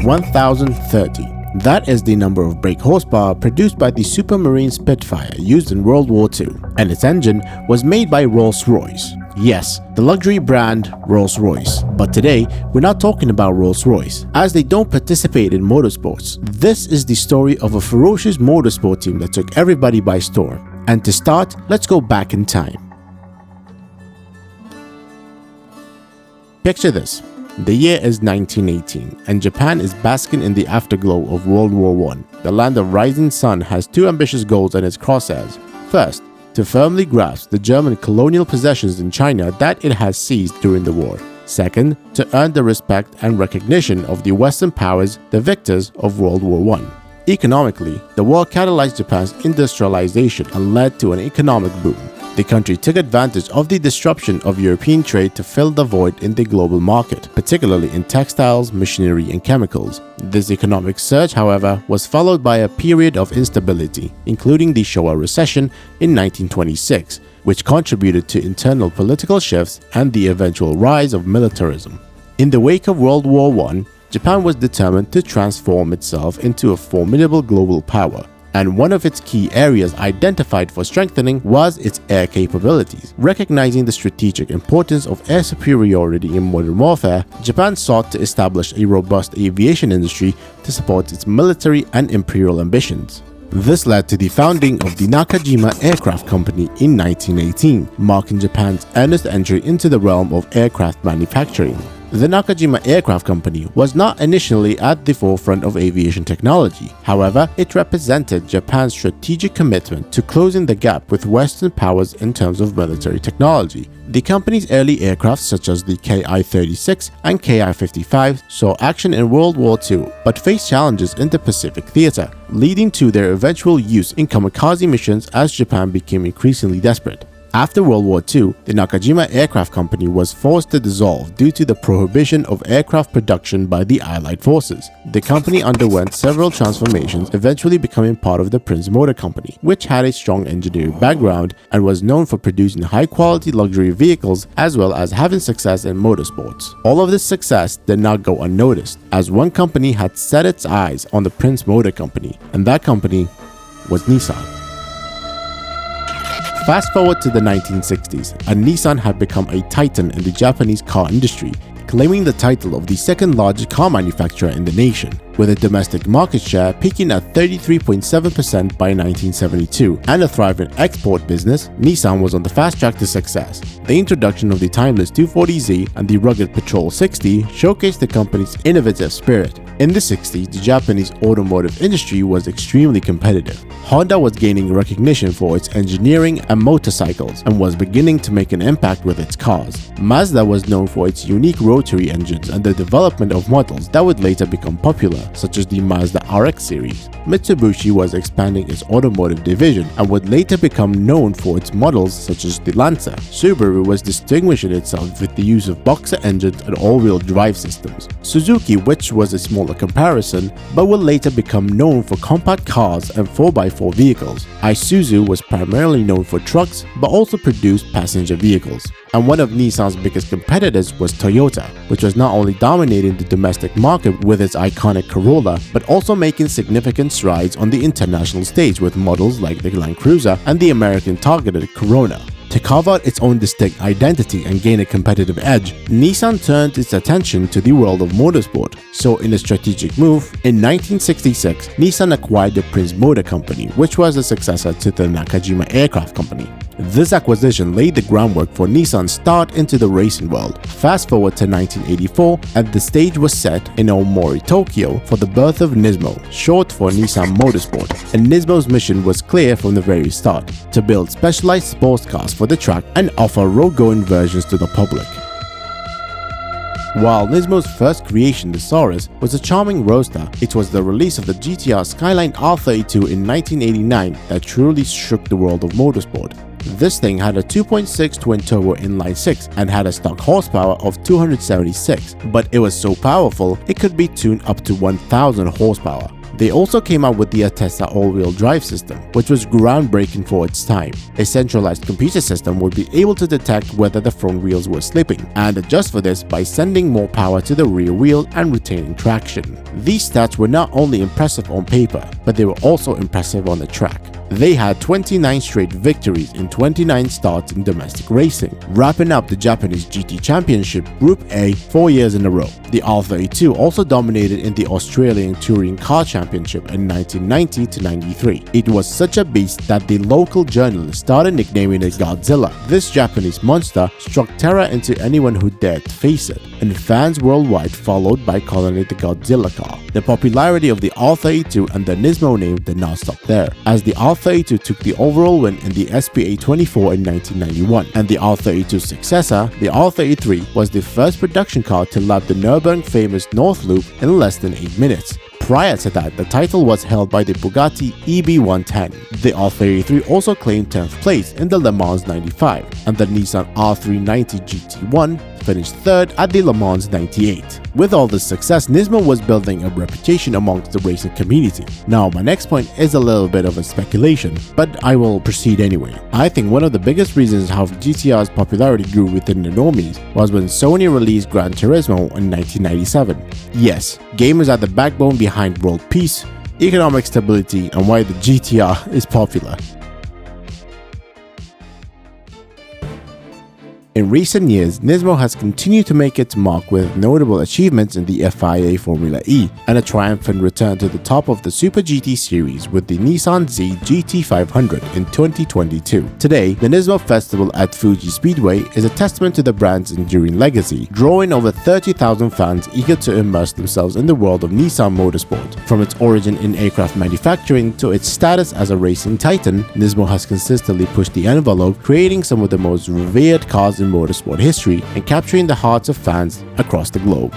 1030. That is the number of brake horsepower produced by the Supermarine Spitfire used in World War II, and its engine was made by Rolls-Royce. Yes, the luxury brand Rolls-Royce. But today, we're not talking about Rolls-Royce, as they don't participate in motorsports. This is the story of a ferocious motorsport team that took everybody by storm. And to start, let's go back in time. Picture this. The year is 1918, and Japan is basking in the afterglow of World War I. The land of rising sun has two ambitious goals in its crosshairs. First, to firmly grasp the German colonial possessions in China that it has seized during the war. Second, to earn the respect and recognition of the Western powers, the victors of World War I. Economically, the war catalyzed Japan's industrialization and led to an economic boom. The country took advantage of the disruption of European trade to fill the void in the global market, particularly in textiles, machinery, and chemicals. This economic surge, however, was followed by a period of instability, including the Showa recession in 1926, which contributed to internal political shifts and the eventual rise of militarism. In the wake of World War I, Japan was determined to transform itself into a formidable global power. And one of its key areas identified for strengthening was its air capabilities. Recognizing the strategic importance of air superiority in modern warfare, Japan sought to establish a robust aviation industry to support its military and imperial ambitions. This led to the founding of the Nakajima Aircraft Company in 1918, marking Japan's earnest entry into the realm of aircraft manufacturing. The Nakajima Aircraft Company was not initially at the forefront of aviation technology. However, it represented Japan's strategic commitment to closing the gap with Western powers in terms of military technology. The company's early aircraft, such as the Ki-36 and Ki-55, saw action in World War II but faced challenges in the Pacific theater, leading to their eventual use in kamikaze missions as Japan became increasingly desperate. After World War II, the Nakajima Aircraft Company was forced to dissolve due to the prohibition of aircraft production by the Allied forces. The company underwent several transformations, eventually becoming part of the Prince Motor Company, which had a strong engineering background and was known for producing high-quality luxury vehicles as well as having success in motorsports. All of this success did not go unnoticed, as one company had set its eyes on the Prince Motor Company, and that company was Nissan. Fast forward to the 1960s, and Nissan had become a titan in the Japanese car industry, claiming the title of the second largest car manufacturer in the nation, with a domestic market share peaking at 33.7% by 1972 and a thriving export business. Nissan was on the fast track to success. The introduction of the timeless 240Z and the rugged Patrol 60 showcased the company's innovative spirit. In the 60s, the Japanese automotive industry was extremely competitive. Honda was gaining recognition for its engineering and motorcycles and was beginning to make an impact with its cars. Mazda was known for its unique rotary engines and the development of models that would later become popular, such as the Mazda RX series. Mitsubishi was expanding its automotive division and would later become known for its models such as the Lancer. Subaru was distinguishing itself with the use of boxer engines and all-wheel drive systems. Suzuki, which was a smaller comparison, but would later become known for compact cars and 4x4 vehicles. Isuzu was primarily known for trucks, but also produced passenger vehicles. And one of Nissan's biggest competitors was Toyota, which was not only dominating the domestic market with its iconic Corolla, but also making significant strides on the international stage with models like the Land Cruiser and the American targeted Corona. To carve out its own distinct identity and gain a competitive edge, Nissan turned its attention to the world of motorsport. So in a strategic move, in 1966, Nissan acquired the Prince Motor Company, which was a successor to the Nakajima Aircraft Company. This acquisition laid the groundwork for Nissan's start into the racing world. Fast forward to 1984, and the stage was set in Omori, Tokyo for the birth of Nismo, short for Nissan Motorsport. And Nismo's mission was clear from the very start: to build specialized sports cars for the track and offer road-going versions to the public. While Nismo's first creation, the Saurus, was a charming roadster, it was the release of the GTR Skyline R32 in 1989 that truly shook the world of motorsport. This thing had a 2.6 twin-turbo inline-six and had a stock horsepower of 276, but it was so powerful it could be tuned up to 1000 horsepower. They also came out with the Atessa all-wheel drive system, which was groundbreaking for its time. A centralized computer system would be able to detect whether the front wheels were slipping and adjust for this by sending more power to the rear wheel and retaining traction. These stats were not only impressive on paper, but they were also impressive on the track. They had 29 straight victories in 29 starts in domestic racing, wrapping up the Japanese GT Championship Group A 4 years in a row. The R32 also dominated in the Australian Touring Car Championship in 1990 to 93. It was such a beast that the local journalists started nicknaming it Godzilla. This Japanese monster struck terror into anyone who dared to face it, and fans worldwide followed by calling it the Godzilla car. The popularity of the R32 and the Nismo name did not stop there, as the R32 took the overall win in the SPA 24 in 1991, and the R32's successor, the R33, was the first production car to lap the Nürburgring famous North Loop in less than 8 minutes. Prior to that, the title was held by the Bugatti EB110. The R33 also claimed 10th place in the Le Mans 95, and the Nissan R390 GT1 finished 3rd at the Le Mans 98. With all this success, Nismo was building a reputation amongst the racing community. Now, my next point is a little bit of a speculation, but I will proceed anyway. I think one of the biggest reasons how GTR's popularity grew within the normies was when Sony released Gran Turismo in 1997. Yes, gamers are the backbone behind world peace, economic stability, and why the GTR is popular. In recent years, Nismo has continued to make its mark with notable achievements in the FIA Formula E and a triumphant return to the top of the Super GT series with the Nissan Z GT500 in 2022. Today, the Nismo Festival at Fuji Speedway is a testament to the brand's enduring legacy, drawing over 30,000 fans eager to immerse themselves in the world of Nissan motorsport. From its origin in aircraft manufacturing to its status as a racing titan, Nismo has consistently pushed the envelope, creating some of the most revered cars in motorsport history and capturing the hearts of fans across the globe.